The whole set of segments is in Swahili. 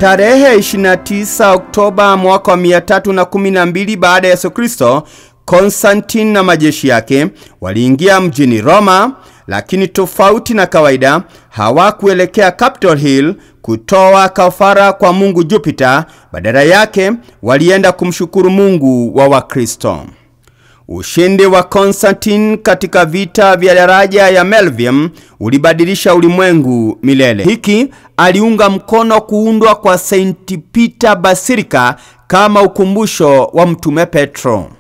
Tarehe 29 Oktoba mwaka wa 312 baada ya Yesu Kristo, Konstantini na majeshi yake waliingia mjini Roma, lakini tofauti na kawaida hawakuelekea Capitol Hill kutoa kafara kwa Mungu Jupiter. Badala yake walienda kumshukuru Mungu wa Wakristo. Ushindi wa Konstantini katika vita vya daraja ya Milvium ulibadilisha ulimwengu milele. Hiki aliunga mkono kuundwa kwa St. Peter Basilica kama ukumbusho wa Mtume Petro.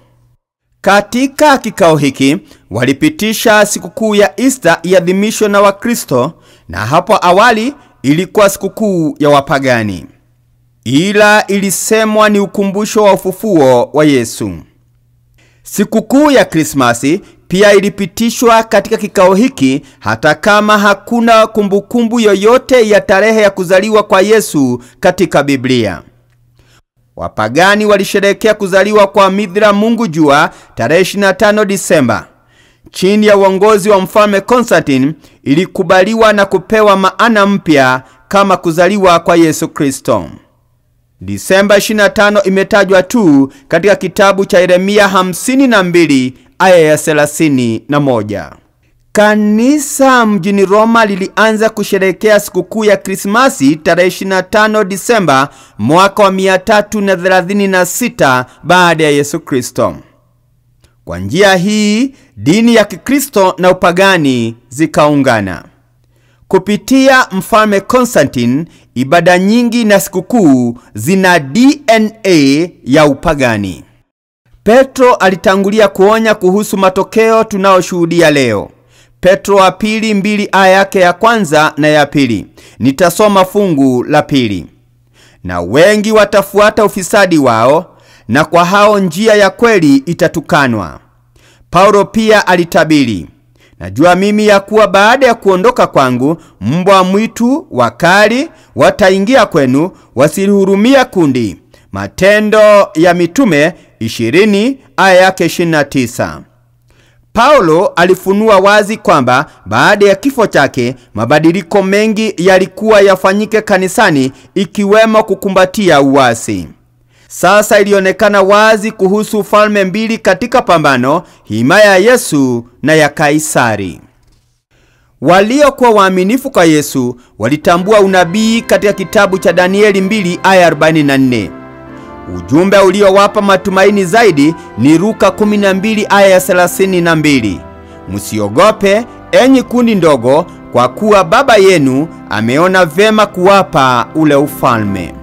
Katika kikao hiki walipitisha sikukuu ya Easter iadhimishwe na Wakristo, na hapo awali ilikuwa sikukuu ya wapagani, ila ilisemwa ni ukumbusho wa ufufuo wa Yesu. Sikukuu ya Krismasi pia ilipitishwa katika kikao hiki, hata kama hakuna kumbukumbu yoyote ya tarehe ya kuzaliwa kwa Yesu katika Biblia. Wapagani walisherehekea kuzaliwa kwa Mithra Mungu Jua tarehe 25 Disemba. Chini ya uongozi wa Mfalme Konstantini ilikubaliwa na kupewa maana mpya kama kuzaliwa kwa Yesu Kristo. Disemba 25 imetajwa tu katika kitabu cha Yeremia 52 aya ya 31. Kanisa mjini Roma lilianza kusherehekea sikukuu ya Krismasi tarehe 25 Disemba mwaka wa 336 baada ya Yesu Kristo. Kwa njia hii, dini ya Kikristo na upagani zikaungana. Kupitia Mfalme Konstantini, ibada nyingi na sikukuu zina DNA ya upagani. Petro alitangulia kuonya kuhusu matokeo tunayoshuhudia leo. Petro wa pili 2 aya yake ya kwanza na ya pili. Nitasoma fungu la pili. Na wengi watafuata ufisadi wao, na kwa hao njia ya kweli itatukanwa. Paulo pia alitabiri, najua mimi ya kuwa baada ya kuondoka kwangu, mbwa mwitu wakali wataingia kwenu, wasilihurumia kundi. Matendo ya Mitume 20 aya yake 29. Paulo alifunua wazi kwamba baada ya kifo chake mabadiliko mengi yalikuwa yafanyike kanisani, ikiwemo kukumbatia uasi. Sasa ilionekana wazi kuhusu falme mbili katika pambano, himaya ya Yesu na ya Kaisari. Waliokuwa waaminifu kwa Yesu walitambua unabii katika kitabu cha Danieli 2 aya 44. Ujumbe uliowapa matumaini zaidi ni Luka 12 aya ya 32. Msiogope enyi kundi ndogo, kwa kuwa Baba yenu ameona vema kuwapa ule ufalme.